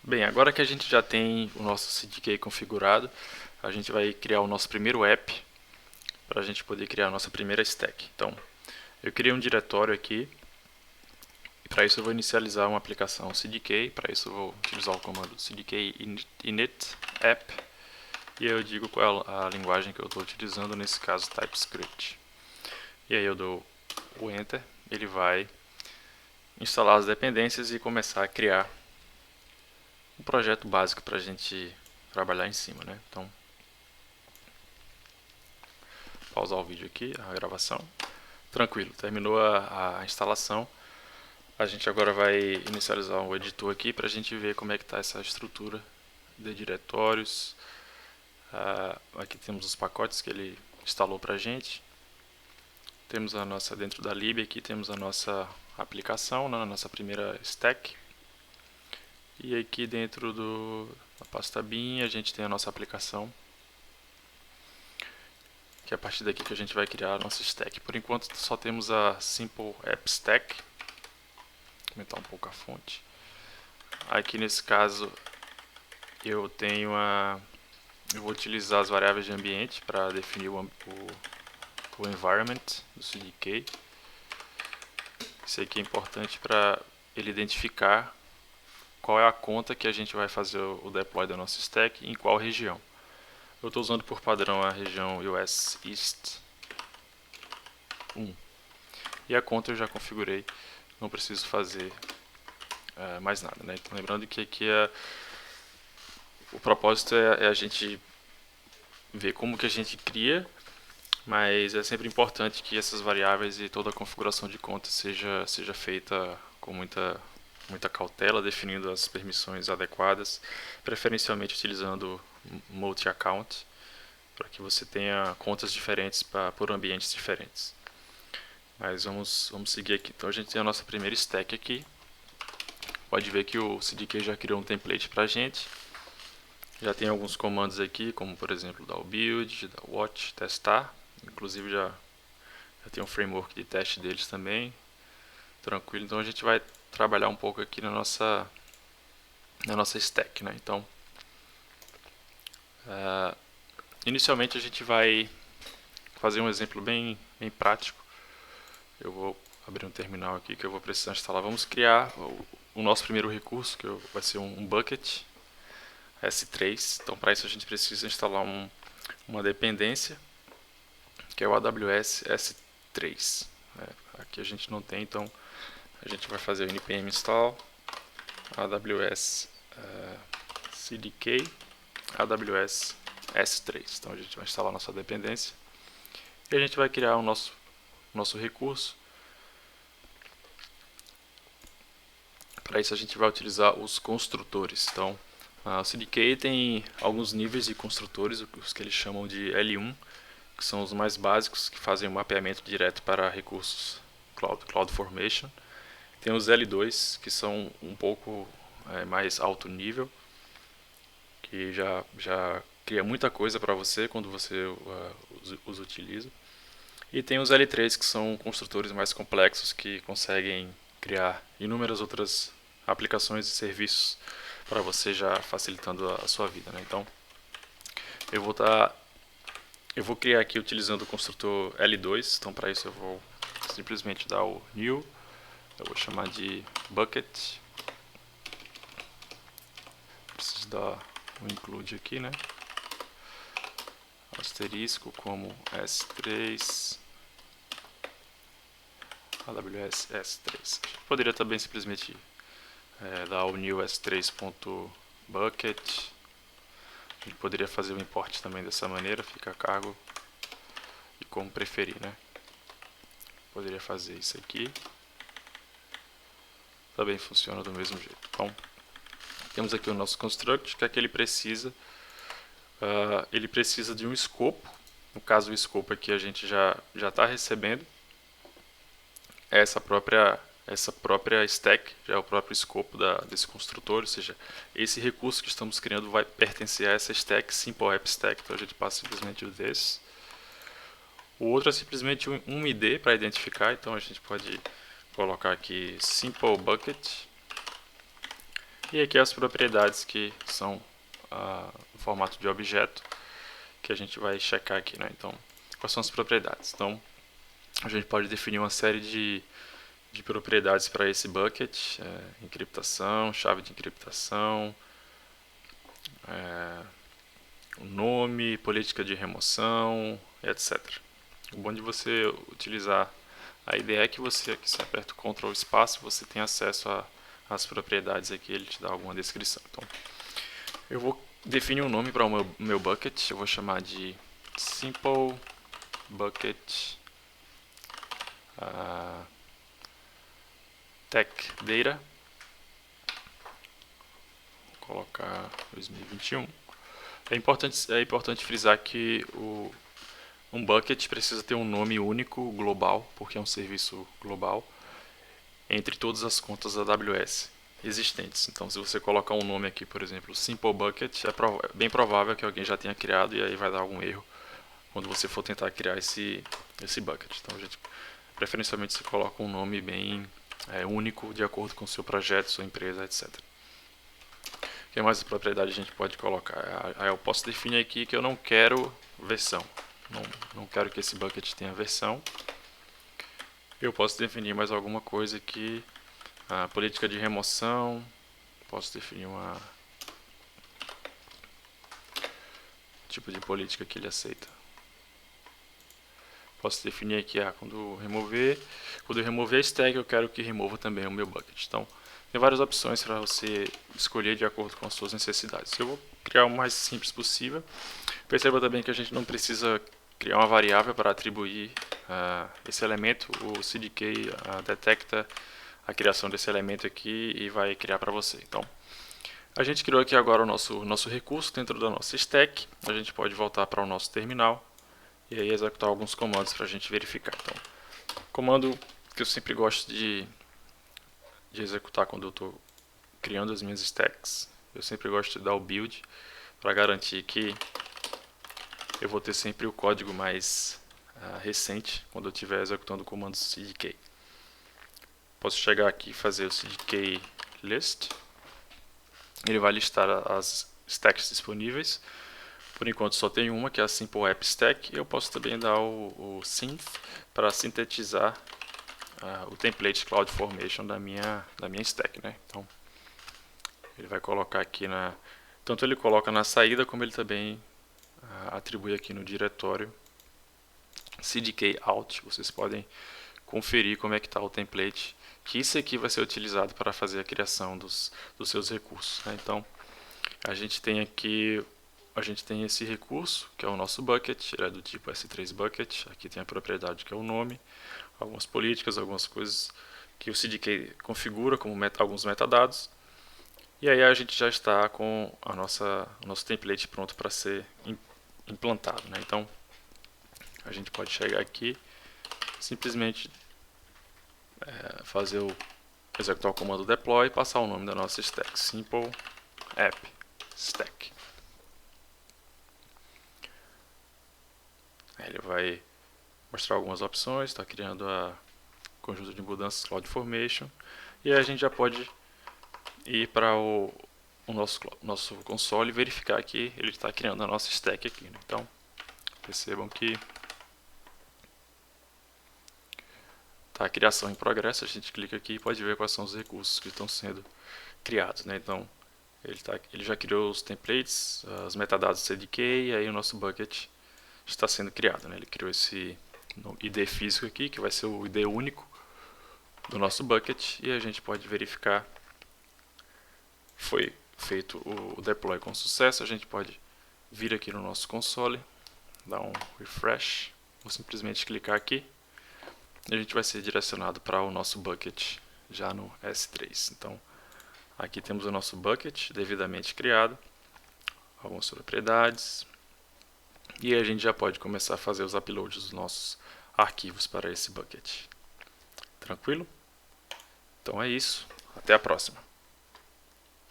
Bem, agora que a gente já tem o nosso CDK configurado, a gente vai criar o nosso primeiro app para a gente poder criar a nossa primeira stack. Então, eu criei um diretório aqui e para isso eu vou inicializar uma aplicação CDK. Para isso eu vou utilizar o comando CDK init app e eu digo qual é a linguagem que eu estou utilizando, nesse caso TypeScript. E aí eu dou o Enter, ele vai instalar as dependências e começar a criar um projeto básico para a gente trabalhar em cima, né? Então, pausar o vídeo aqui, a gravação. Tranquilo, terminou a instalação. A gente agora vai inicializar o editor aqui para a gente ver como é que está essa estrutura de diretórios. Aqui temos os pacotes que ele instalou para a gente. Temos a nossa, dentro da lib aqui temos a nossa aplicação, né, a nossa primeira stack. E aqui dentro da pasta bin a gente tem a nossa aplicação, que é a partir daqui que a gente vai criar a nossa stack. Por enquanto só temos a Simple App Stack. Vou aumentar um pouco a fonte. Aqui nesse caso eu vou utilizar as variáveis de ambiente para definir o environment do CDK. Isso aqui é importante para ele identificar qual é a conta que a gente vai fazer o deploy da nossa stack e em qual região. Eu estou usando por padrão a região US East 1. E a conta eu já configurei, não preciso fazer mais nada, né? Então, lembrando que aqui o propósito é a gente ver como que a gente cria, mas é sempre importante que essas variáveis e toda a configuração de conta seja feita com muita cautela, definindo as permissões adequadas, preferencialmente utilizando multi-account, para que você tenha contas diferentes por ambientes diferentes. Mas vamos seguir aqui. Então a gente tem a nossa primeira stack aqui. Pode ver que o CDK já criou um template para a gente. Já tem alguns comandos aqui, como por exemplo dar o build, dar o watch, testar. Inclusive já tem um framework de teste deles também. Tranquilo. Então a gente vai trabalhar um pouco aqui na nossa stack, né? Então, inicialmente a gente vai fazer um exemplo bem prático. Eu vou abrir um terminal aqui que eu vou precisar instalar. Vamos criar o nosso primeiro recurso, que vai ser um bucket S3. Então, para isso a gente precisa instalar uma dependência, que é o AWS S3. Aqui a gente não tem, então a gente vai fazer o npm install AWS CDK AWS S3. Então a gente vai instalar nossa dependência e a gente vai criar o nosso recurso. Para isso a gente vai utilizar os construtores. Então o CDK tem alguns níveis de construtores, os que eles chamam de L1, que são os mais básicos, que fazem o mapeamento direto para recursos CloudFormation. Tem os L2, que são um pouco mais alto nível, que já cria muita coisa para você quando você os utiliza. E tem os L3, que são construtores mais complexos, que conseguem criar inúmeras outras aplicações e serviços para você, já facilitando a sua vida, né? Então, eu vou criar aqui utilizando o construtor L2. Então, para isso eu vou simplesmente dar o new. Eu vou chamar de bucket. Preciso dar um include aqui, né? Asterisco como S3 AWS S3. Poderia também simplesmente dar o new S3.bucket. A gente poderia fazer o import também dessa maneira, fica a cargo e como preferir, né? Poderia fazer isso aqui. Também funciona do mesmo jeito. Então, temos aqui o nosso construct, que é que ele precisa. Ele precisa de um escopo. No caso, o escopo aqui a gente já está recebendo. Essa própria stack já é o próprio escopo desse construtor, ou seja, esse recurso que estamos criando vai pertencer a essa stack, Simple App Stack. Então a gente passa simplesmente o this. O outro é simplesmente um ID para identificar, então a gente pode colocar aqui Simple Bucket. E aqui as propriedades que são o formato de objeto que a gente vai checar aqui, né? Então, quais são as propriedades? Então, a gente pode definir uma série de propriedades para esse bucket, encriptação, chave de encriptação, o nome, política de remoção, etc. O bom de você utilizar a ideia é que você aqui se aperta o Ctrl espaço, você tem acesso às propriedades aqui, ele te dá alguma descrição. Então, eu vou definir um nome para o meu bucket, eu vou chamar de Simple Bucket Tech Data. Vou colocar 2021. É importante frisar que um bucket precisa ter um nome único, global, porque é um serviço global, entre todas as contas AWS existentes. Então, se você colocar um nome aqui, por exemplo, Simple Bucket, é bem provável que alguém já tenha criado e aí vai dar algum erro quando você for tentar criar esse bucket. Então, preferencialmente você coloca um nome bem único, de acordo com o seu projeto, sua empresa, etc. O que mais de propriedade a gente pode colocar? Aí eu posso definir aqui que eu não quero versão. Não quero que esse bucket tenha versão. Eu posso definir mais alguma coisa aqui. A política de remoção. Posso definir tipo de política que ele aceita. Posso definir aqui, quando eu remover a stack, eu quero que remova também o meu bucket. Então, tem várias opções para você escolher de acordo com as suas necessidades. Eu vou criar o mais simples possível. Perceba também que a gente não precisa criar uma variável para atribuir esse elemento. O CDK detecta a criação desse elemento aqui e vai criar para você. Então, a gente criou aqui agora o nosso recurso dentro da nossa stack. A gente pode voltar para o nosso terminal e aí executar alguns comandos para a gente verificar. Então, comando que eu sempre gosto de executar quando eu estou criando as minhas stacks. Eu sempre gosto de dar o build para garantir que eu vou ter sempre o código mais recente quando eu estiver executando o comando cdk. Posso chegar aqui e fazer o cdk list. Ele vai listar as stacks disponíveis. Por enquanto só tem uma, que é a Simple App Stack. Eu posso também dar o synth para sintetizar o template CloudFormation da minha stack, né? Então, ele vai colocar aqui tanto ele coloca na saída, como ele também atribui aqui no diretório CDK out. Vocês podem conferir como é que está o template, que isso aqui vai ser utilizado para fazer a criação dos seus recursos, né? Então, a gente tem esse recurso, que é o nosso bucket, ele é do tipo S3 bucket. Aqui tem a propriedade, que é o nome, algumas políticas, algumas coisas que o CDK configura como alguns metadados. E aí a gente já está com o nosso template pronto para ser implantado, né? Então, a gente pode chegar aqui, simplesmente executar o comando deploy e passar o nome da nossa stack, Simple App Stack. Aí ele vai mostrar algumas opções, está criando a conjunto de mudanças CloudFormation, e aí a gente já pode ir para o nosso console e verificar que ele está criando a nossa stack aqui, né? Então, percebam que está a criação em progresso. A gente clica aqui e pode ver quais são os recursos que estão sendo criados, né? Então, ele já criou os templates, os metadados CDK, e aí o nosso bucket está sendo criado, né? Ele criou esse ID físico aqui, que vai ser o ID único do nosso bucket, e a gente pode verificar foi feito o deploy com sucesso. A gente pode vir aqui no nosso console, dar um refresh, ou simplesmente clicar aqui, e a gente vai ser direcionado para o nosso bucket já no S3. Então, aqui temos o nosso bucket devidamente criado, algumas propriedades, e a gente já pode começar a fazer os uploads dos nossos arquivos para esse bucket. Tranquilo? Então é isso. Até a próxima.